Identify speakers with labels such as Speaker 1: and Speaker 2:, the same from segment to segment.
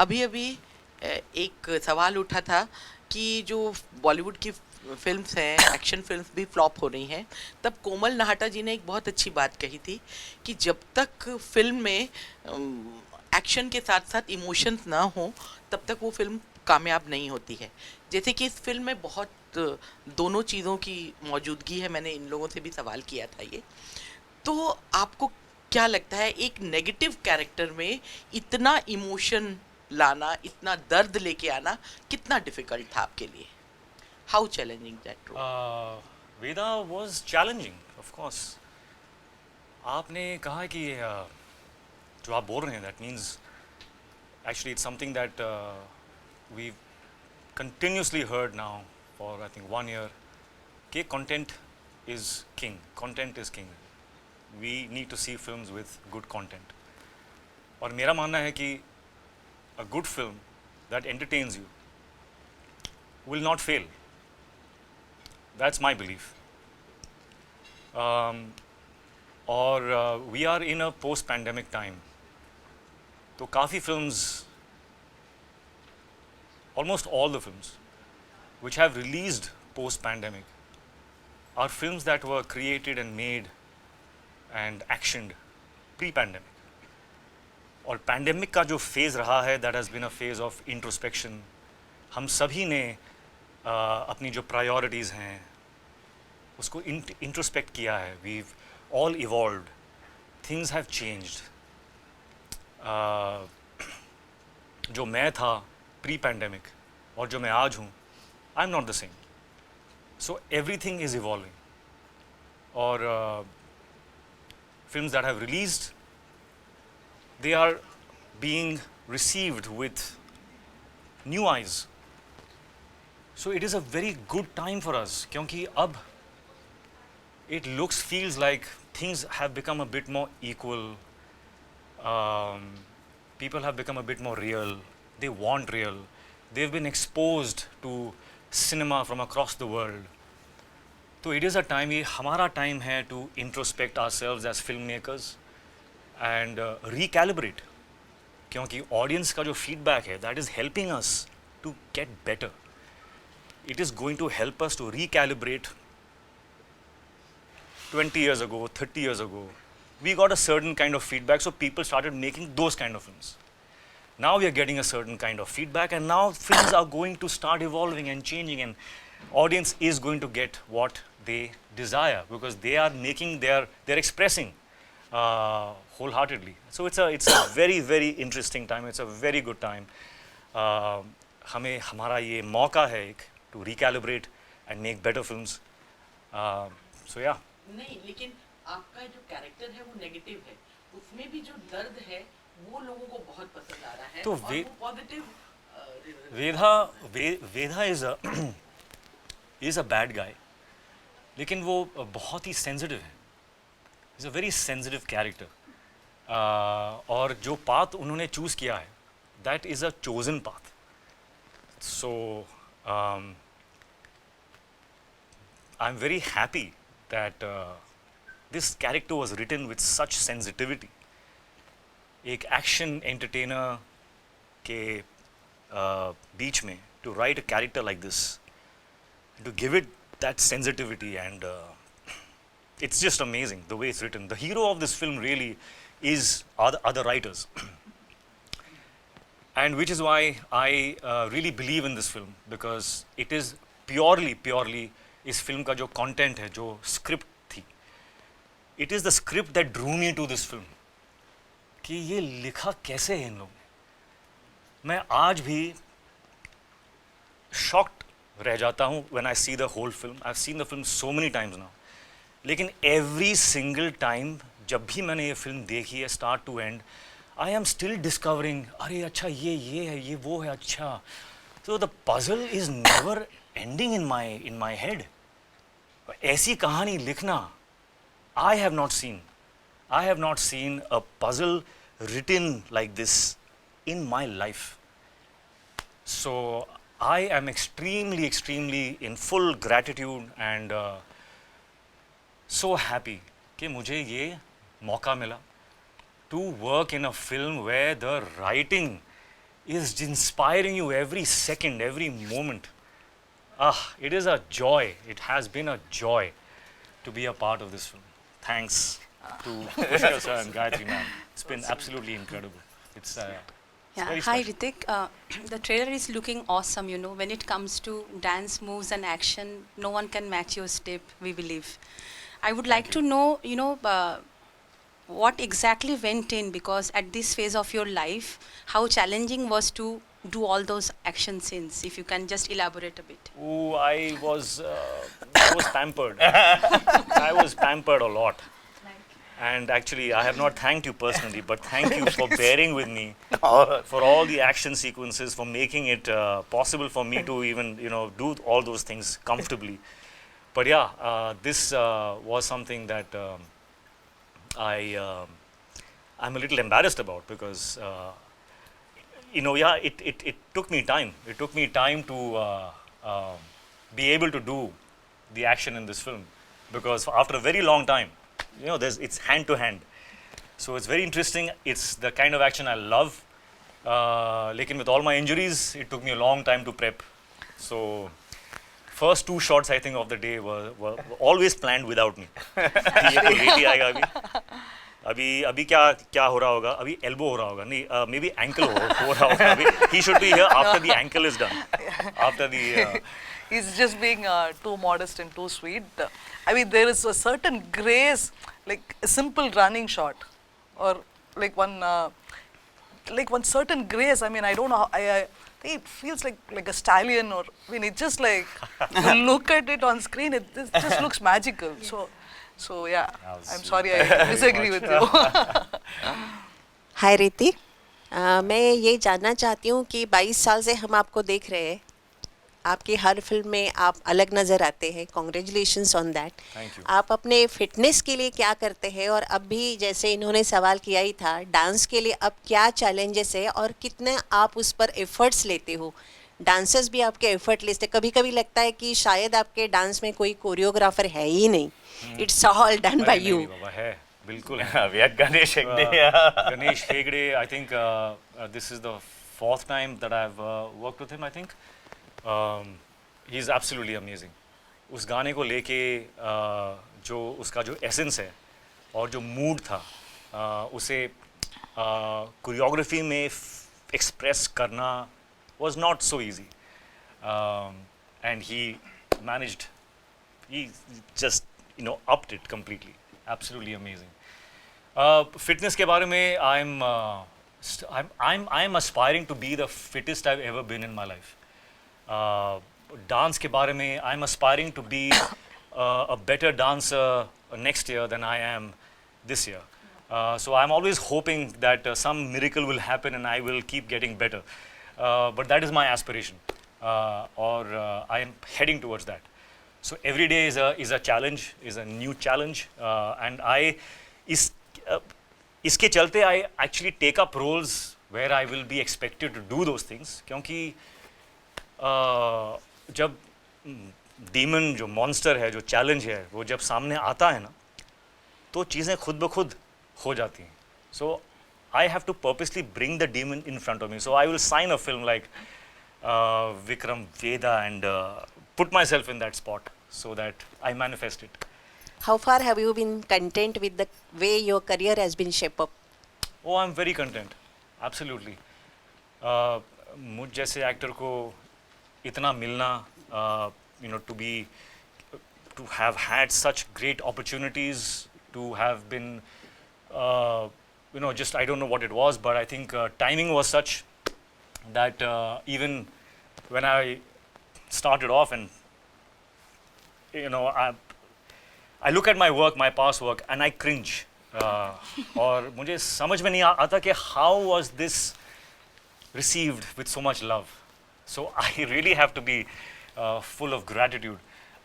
Speaker 1: अभी अभी एक सवाल उठा था कि जो बॉलीवुड की फिल्म्स हैं, एक्शन फिल्म्स भी फ्लॉप हो रही हैं। तब कोमल नहाटा जी ने एक बहुत अच्छी बात कही थी कि जब तक फिल्म में एक्शन के साथ साथ इमोशंस ना हो तब तक वो फिल्म कामयाब नहीं होती है। जैसे कि इस फिल्म में बहुत दोनों चीज़ों की मौजूदगी है। मैंने इन लोगों से भी सवाल किया था ये। तो आपको क्या लगता है एक नेगेटिव कैरेक्टर में इतना इमोशन लाना, इतना दर्द लेके आना कितना डिफिकल्ट था आपके लिए? How challenging that role?
Speaker 2: Veda was challenging of course. आपने कहा कि जो आप बोल रहे हैं that means actually it's something that we continuously heard now for I think 1 year कि content is king, content is king, we need to see films with good content. और मेरा मानना है कि a good film that entertains you will not fail, that's my belief. और we are in a post pandemic time, तो काफ़ी films, almost all the films which have released post pandemic are films that were created and made and actioned pre pandemic. और pandemic का जो phase रहा है that has been a phase of introspection. हम सभी ने अपनी जो प्रायोरिटीज़ हैं उसको इंट्रोस्पेक्ट किया है। We all evolved, things have changed. जो मैं था प्री पैंडेमिक और जो मैं आज हूँ, I am not the same. So everything is evolving. और films that have released, they are being received with new eyes. So it is a very good time for us क्योंकि अब it looks, feels like things have become a bit more equal. Um, People have become a bit more real. They want real. They've been exposed to cinema from across the world. तो it is a time, ये हमारा time है to introspect ourselves as filmmakers and recalibrate, क्योंकि audience का जो feedback है that is helping us to get better. It is going to help us to recalibrate 20 years ago, 30 years ago, we got a certain kind of feedback, so people started making those kind of films. Now we are getting a certain kind of feedback, and now films are going to start evolving and changing, and audience is going to get what they desire because they are making they're expressing wholeheartedly. So it's a very very interesting time. It's a very good time. हमें हमारा ये मौका है एक to recalibrate and make better films. So yeah.
Speaker 1: नहीं, लेकिन आपका जो कैरेक्टर है वो नेगेटिव है। उसमें भी जो दर्द है वो लोगों को बहुत पसंद आ रहा है
Speaker 2: तो
Speaker 1: और वो positive
Speaker 2: Veda Veda is a bad guy, लेकिन वो बहुत ही सेंसिटिव है। Is a very sensitive character. और जो पाथ उन्होंने चूज़ किया है that is a chosen path. So I am very happy that this character was written with such sensitivity. एक एक्शन एंटरटेनर के बीच में to write a character like this, to give it that sensitivity, and it's just amazing the way it's written. The hero of this film really is other writers, and which is why I really believe in this film because it is purely इस film का जो content है, जो script थी, it is the script that drew me to this film. कि ये लिखा कैसे है इन लोगों ने। मैं आज भी शॉक्ड रह जाता हूँ when I see the whole film. I have seen the film so many times now, लेकिन एवरी सिंगल टाइम जब भी मैंने ये फिल्म देखी है start to end, I am still discovering, अरे अच्छा ये है, ये वो है, अच्छा। तो the puzzle is never ending in my head. ऐसी कहानी लिखना, I have not seen a puzzle written like this in my life. So I am extremely in full gratitude and so happy कि मुझे ये मौका मिला to work in a film where the writing is inspiring you every second, every moment. It is a joy. It has been a joy to be a part of this film. Thanks to Pushkar sir and Gayatri ma'am. It's been absolutely incredible. It's
Speaker 3: Yeah,
Speaker 2: very
Speaker 3: hi
Speaker 2: special.
Speaker 3: Ritik. The trailer is looking awesome. You know, when it comes to dance moves and action, no one can match your step, we believe. I would like to know, what exactly went in, because at this phase of your life, how challenging was to do all those action scenes. If you can just elaborate a bit.
Speaker 2: Oh, I was pampered. I was pampered a lot. And actually, I have not thanked you personally, but thank you for bearing with me for all the action sequences, for making it possible for me to even, do all those things comfortably. But yeah, this was something that I I'm a little embarrassed about because it took me time. It took me time to be able to do the action in this film because after a very long time, it's hand to hand. So it's very interesting. It's the kind of action I love. Lekin with all my injuries, it took me a long time to prep. So first two shots I think of the day were always planned without me. ये तो late ही आएगा अभी अभी क्या हो रहा होगा अभी elbow हो रहा होगा नहीं maybe ankle हो रहा होगा अभी he should be here after the ankle is done after the
Speaker 4: He's just being too modest and too sweet. I mean, there is a certain grace, like a simple running shot, or like one certain grace. I mean, I don't know. I think it feels like a stallion, or I mean, it just like you look at it on screen, it just looks magical. So yeah, I'm sorry, I disagree with you.
Speaker 5: हाय ऋतिक, मैं ये जानना चाहती हूँ कि 22 साल से हम आपको देख रहे हैं, आपकी हर फिल्म में आप अलग नज़र आते हैं. Congratulations on that.
Speaker 2: Thank you.
Speaker 5: आप अपने फिटनेस के लिए क्या करते हैं और अब भी जैसे इन्होंने सवाल किया ही था, डांस के लिए अब क्या चैलेंजेस है और कितने आप उस पर एफर्ट्स लेते हो. डांसर्स भी आपके एफर्ट लेते. कभी कभी लगता है कि शायद आपके डांस में कोई कोरियोग्राफर है ही नहीं. इट्स ऑल डन बाय
Speaker 2: नहीं,
Speaker 5: यू.
Speaker 2: नहीं बाबा है बिल्कुल
Speaker 6: We had Ganesh Hegde.
Speaker 2: Ganesh Hegde, I think this is the fourth time that I've worked with him, I think. He's absolutely amazing. उस गाने को लेके जो उसका जो एसेंस है और जो मूड था उसे कोरियोग्राफी में एक्सप्रेस करना was not so easy. And he managed, he just upped it completely. Absolutely amazing. Fitness के बारे में I'm aspiring to be the fittest I've ever been in my life. Dance के बारे में I'm aspiring to be a better dancer next year than I am this year. So I'm always hoping that some miracle will happen and I will keep getting better. But that is my aspiration, or I am heading towards that. So every day is a challenge, is a new challenge, and इसके चलते I actually take up roles where I will be expected to do those things. क्योंकि जब demon जो monster है, जो challenge है, वो जब सामने आता है ना, तो चीज़ें खुद ब खुद हो जाती हैं. So I have to purposely bring the demon in front of me. So I will sign a film like Vikram Veda and put myself in that spot so that I manifest it.
Speaker 5: How far have you been content with the way your career has been shaped up?
Speaker 2: Oh, I'm very content. Absolutely. मुझ जैसे actor को इतना मिलना, to have had such great opportunities, to have been, just I don't know what it was, but I think timing was such that even when I started off and, I look at my work, my past work, and I cringe. और मुझे समझ में नहीं आता कि how was this received with so much love. So I really have to be full of gratitude.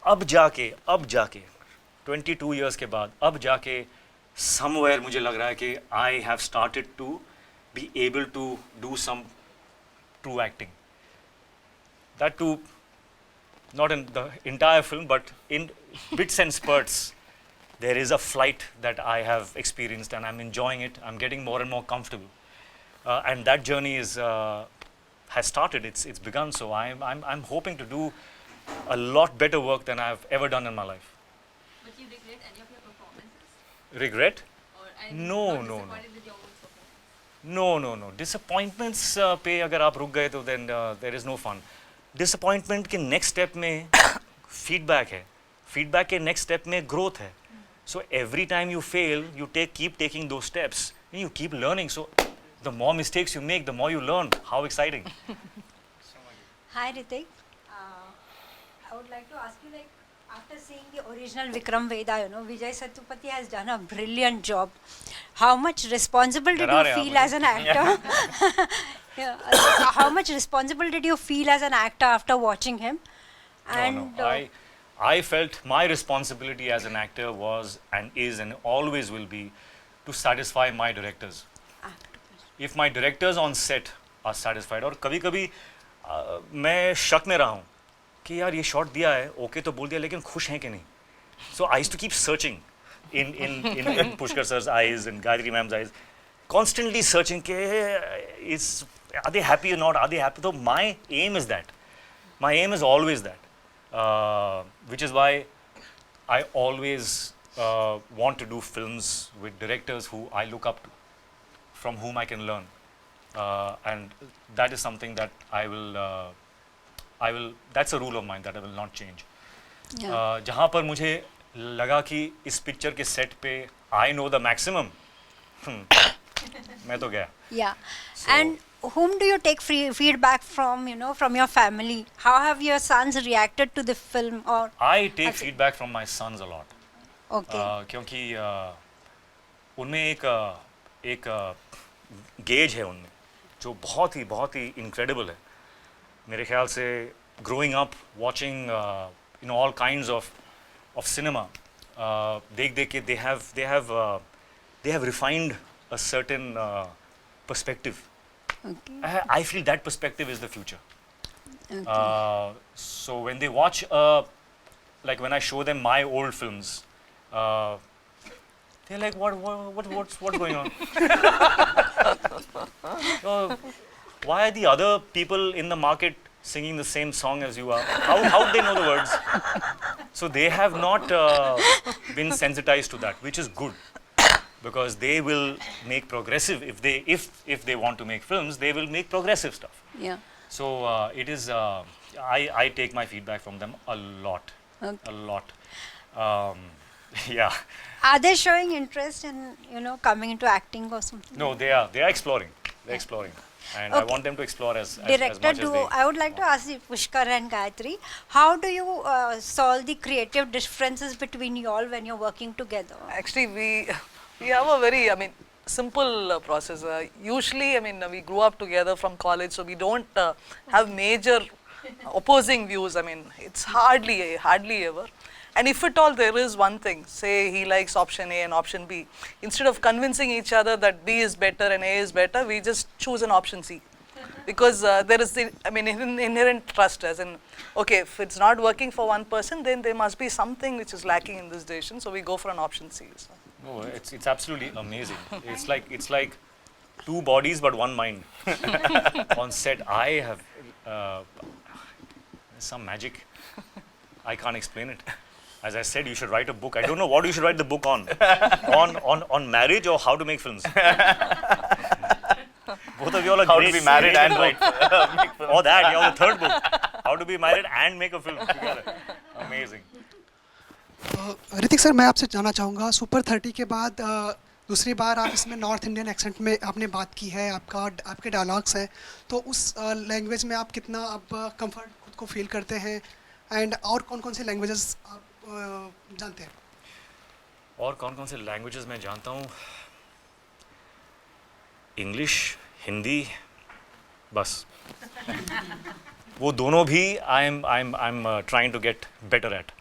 Speaker 2: अब जाके 22 years के बाद अब जाके somewhere मुझे लग रहा है कि I have started to be able to do some true acting. That too, not in the entire film, but in bits and spurts. There is a flight that I have experienced and I'm enjoying it. I'm getting more and more comfortable. And that journey is has started. It's begun. So I'm hoping to do a lot better work than I've ever done in my life.
Speaker 6: But you regret any of your performances?
Speaker 2: Regret?
Speaker 6: Or
Speaker 2: No,
Speaker 6: not
Speaker 2: no, no.
Speaker 6: disappointed with your own performance?
Speaker 2: No. Disappointments पे अगर आप रुक गए तो then there is no fun. Disappointment के next step में feedback है. Feedback के next step में growth है. So every time you fail, you keep taking those steps and you keep learning. So the more mistakes you make, the more you learn. How exciting!
Speaker 7: Hi Ritik. I would like to ask you, like, after seeing the original Vikram Veda, Vijay Satupathy has done a brilliant job. How much responsible did
Speaker 2: डरा
Speaker 7: you
Speaker 2: रहे हैं
Speaker 7: feel
Speaker 2: आप
Speaker 7: as an actor? Yeah, how much responsible did you feel as an actor after watching him? And
Speaker 2: No. I felt my responsibility as an actor was and is and always will be to satisfy my directors. If my directors on set are satisfied, और कभी-कभी मैं शक में रहा हूँ कि यार ये शॉट दिया है, ओके तो बोल दिया, लेकिन खुश हैं कि नहीं. So I used to keep searching in Pushkar sir's eyes and Gayatri ma'am's eyes, constantly searching कि are they happy or not? Are they happy? So my aim is that. My aim is always that. Which is why I always want to do films with directors who I look up to, from whom I can learn, and that is something that I will. That's a rule of mine that I will not change. जहाँ पर मुझे लगा कि इस picture के set पे I know the maximum, मैं तो गया.
Speaker 7: yeah.
Speaker 2: So-
Speaker 7: And whom do you take feedback from, from your family? How have your sons reacted to the film? Or
Speaker 2: I take
Speaker 7: Okay.
Speaker 2: feedback from my sons a lot.
Speaker 7: okay.
Speaker 2: क्योंकि उनमें एक gauge है उनमें जो बहुत ही incredible है. मेरे ख्याल से growing up watching all kinds of cinema, देख के they have refined a certain perspective.
Speaker 7: Okay.
Speaker 2: I feel that perspective is the future.
Speaker 7: Okay.
Speaker 2: So when they watch, like when I show them my old films, they're like, what's going on? Why are the other people in the market singing the same song as you are? How do they know the words? So they have not been sensitized to that, which is good, because they will make progressive. If they want to make films, they will make progressive stuff.
Speaker 7: Yeah.
Speaker 2: So it is. I take my feedback from them a lot,
Speaker 7: Okay.
Speaker 2: a lot. Yeah.
Speaker 7: Are they showing interest in, coming into acting or something?
Speaker 2: No, they are exploring. They're exploring, and I
Speaker 7: Okay.
Speaker 2: want them to explore as
Speaker 7: Director
Speaker 2: much as
Speaker 7: duo,
Speaker 2: they.
Speaker 7: I would like to ask you, Pushkar and Gayatri, how do you solve the creative differences between you all when you're working together?
Speaker 4: Actually, we have a very, simple process. Usually, we grew up together from college, so we don't have major opposing views. It's hardly ever. And if at all there is one thing, say he likes option A and option B, instead of convincing each other that B is better and A is better, we just choose an option C. Because there is the, inherent trust, as in, okay, if it's not working for one person, then there must be something which is lacking in this decision, so we go for an option C. So.
Speaker 2: No, it's absolutely amazing. It's like two bodies but one mind. On set, I have some magic. I can't explain it. As I said, you should write a book. I don't know what you should write the book on. On marriage or how to make films. Both of you all are
Speaker 8: How
Speaker 2: great.
Speaker 8: to be married and
Speaker 2: book.
Speaker 8: make films.
Speaker 2: Or that, yeah, the third book. How to be married and make a film together. Amazing.
Speaker 9: Hrithik sir, मैं आपसे जानना चाहूँगा, super 30 के बाद दूसरी बार आप इसमें north Indian accent में आपने बात की है, आपके डायलॉग्स हैं, तो उस लैंग्वेज में आप कितना आप कंफर्ट खुद को फील करते हैं, एंड और कौन से लैंग्वेजेस आप जानते हैं?
Speaker 2: और कौन से लैंग्वेजेस मैं जानता हूँ? इंग्लिश, हिंदी, बस. वो दोनों भी I'm trying to get better at.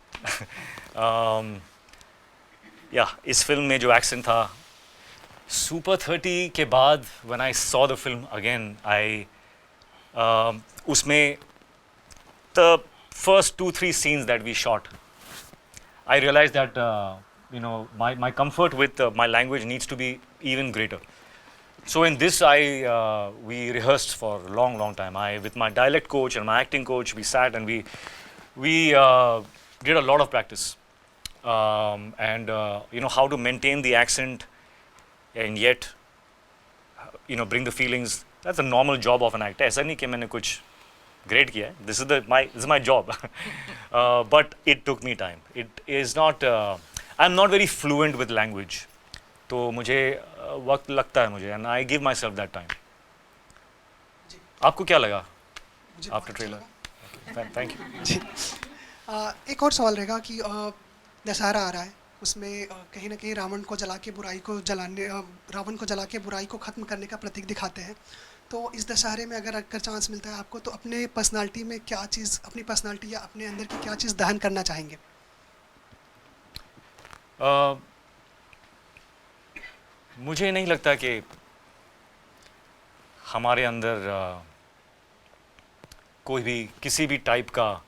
Speaker 2: इस फिल्म में जो एक्सेंट था, सुपर 30 के बाद when I saw the film again, उसमें the first 2-3 scenes that we shot, I realized that my comfort with my language needs to be even greater. So in this, we rehearsed for a long time. With my dialect coach and my acting coach, we sat and we did a lot of practice, and how to maintain the accent and yet bring the feelings. That's a normal job of an actor. ऐसा नहीं कि मैंने कुछ great किया है. This is my job. But it took me time. It is not. I'm not very fluent with language. तो मुझे वक्त लगता है मुझे, and I give myself that time. आपको क्या लगा
Speaker 9: मुझे
Speaker 2: आफ्टर
Speaker 9: बहुत अच्छा
Speaker 2: ट्रेलर?
Speaker 9: लगा।
Speaker 2: Thank you.
Speaker 9: जी एक और सवाल रहेगा कि दशहरा आ रहा है, उसमें कहीं ना कहीं रावण को जला के बुराई को ख़त्म करने का प्रतीक दिखाते हैं। तो इस दशहरे में अगर चांस मिलता है आपको, तो अपने पर्सनालिटी में क्या चीज़, अपनी पर्सनालिटी या अपने अंदर की क्या चीज़ दहन करना चाहेंगे?
Speaker 2: मुझे नहीं लगता कि हमारे अंदर कोई भी किसी भी टाइप का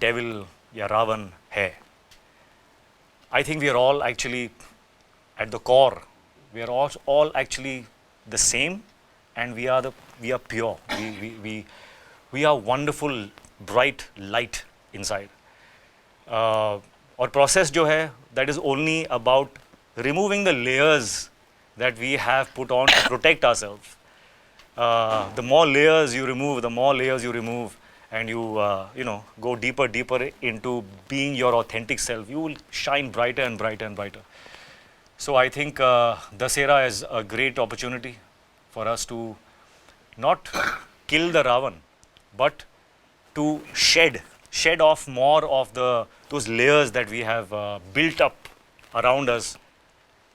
Speaker 2: डेविल या रावण है. I think we are all actually at the core. We are all actually the same, and we are pure. We are wonderful, bright light inside. और process जो है, that is only about removing the layers that we have put on to protect ourselves. The more layers you remove, and you go deeper into being your authentic self, you will shine brighter and brighter. So I think Dussehra is a great opportunity for us to not kill the Ravan, but to shed off more of those layers that we have built up around us,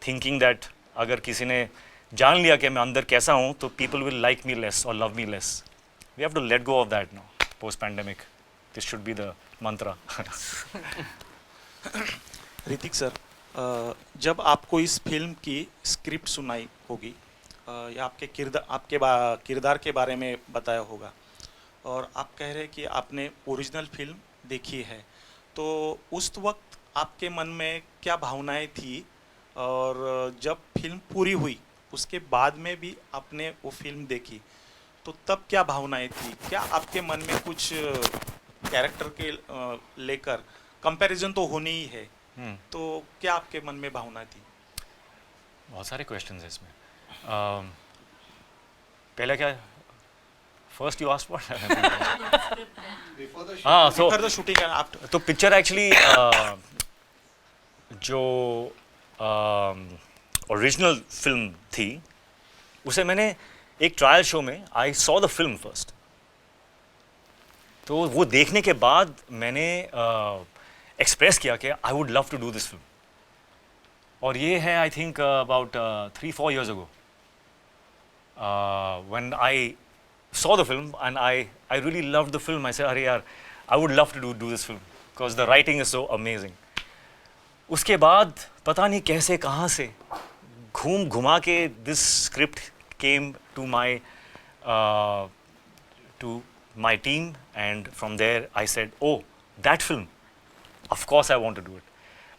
Speaker 2: thinking that अगर किसी ने जान लिया कि मैं अंदर कैसा हूँ, तो people will like me less or love me less. We have to let go of that now, post-pandemic. This should be the mantra.
Speaker 8: Hrithik sir, जब आपको इस फिल्म की स्क्रिप्ट सुनाई होगी या आपके किरदार के बारे में बताया होगा, और आप कह रहे हैं कि आपने ओरिजिनल फिल्म देखी है, तो उस वक्त आपके मन में क्या भावनाएं थी, और जब फिल्म पूरी हुई उसके बाद में भी आपने वो फिल्म देखी, तो तब क्या भावनाएं थी? क्या आपके मन में कुछ कैरेक्टर के लेकर कंपैरिजन तो होनी ही है, तो क्या आपके मन में भावना थी?
Speaker 2: बहुत सारे क्वेश्चंस हैं इसमें. पहला क्या, फर्स्ट यू आस्क्ड व्हाट? हाँ, so
Speaker 8: for the shooting and after.
Speaker 2: तो पिक्चर एक्चुअली जो ओरिजिनल फिल्म थी, उसे मैंने एक ट्रायल शो में I saw the film first. तो वो देखने के बाद मैंने एक्सप्रेस किया कि I would love to do this film. और ये है I think about 3-4 years ago when I saw the film and I really loved the film. I said, अरे यार, I would love to do this film because the writing is so amazing. उसके बाद पता नहीं कैसे कहाँ से घुमा के this script came to my team, and from there I said, oh, that film, of course I want to do it.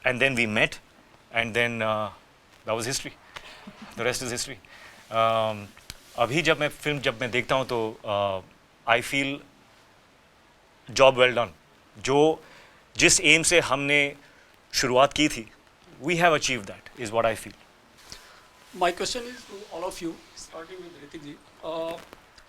Speaker 2: And then we met, and then that was history. The rest is history. अभी जब मैं देखता हूँ तो I feel job well done. जिस M से हमने शुरुआत की थी, we have achieved that, is what I feel.
Speaker 10: My question is to all of you, starting with Ritik ji.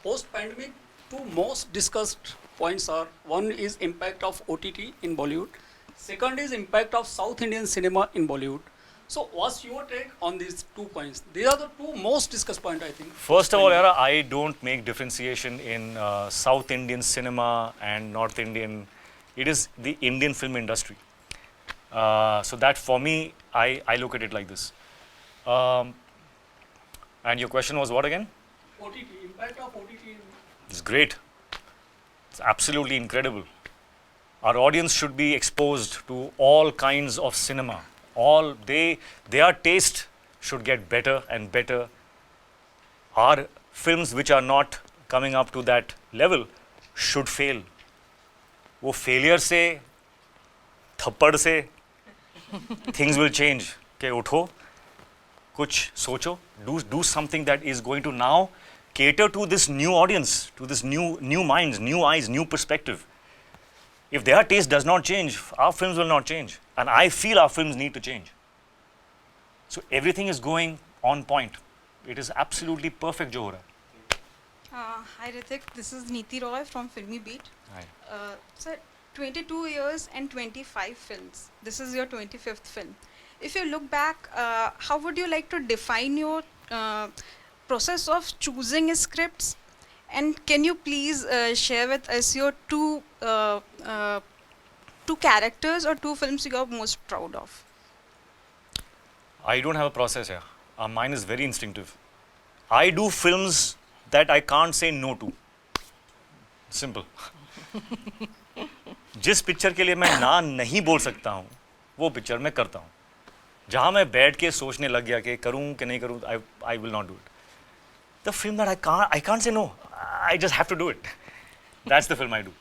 Speaker 10: Post-pandemic, two most discussed points are: one is impact of OTT in Bollywood, second is impact of South Indian cinema in Bollywood. So, what's your take on these 2 points? These are the 2 most discussed points, I think.
Speaker 2: First of all, Yara, I don't make differentiation in South Indian cinema and North Indian. It is the Indian film industry. So that for me, I look at it like this. And your question was what again?
Speaker 10: OTT, impact of OTT.
Speaker 2: It's great. It's absolutely incredible. Our audience should be exposed to all kinds of cinema. Their taste should get better and better. Our films which are not coming up to that level should fail. वो failure से, थप्पड़ से, things will change. के उठो, कुछ सोचो, do something that is going to now cater to this new audience, to this new minds, new eyes, new perspective. If their taste does not change, our films will not change, and I feel our films need to change. So everything is going on point. It is absolutely perfect jo ho raha hai.
Speaker 11: Hi Ritik, this is Neeti Roy from Filmy Beat.
Speaker 2: Hi.
Speaker 11: Sir, 22 years and 25 films. This is your 25th film. If you look back, how would you like to define your process of choosing scripts? And can you please share with us your two characters or two films you are most proud of?
Speaker 2: I don't have a process here. Mine is very instinctive. I do films that I can't say no to. Simple. जिस picture के लिए मैं ना नहीं बोल सकता हूँ, वो पिक्चर मैं करता हूँ. जहाँ मैं बैठ के सोचने लग गया कि करूँ कि नहीं करूँ, I will not do it. The film that I can't say no. I just have to do it. That's the film I do.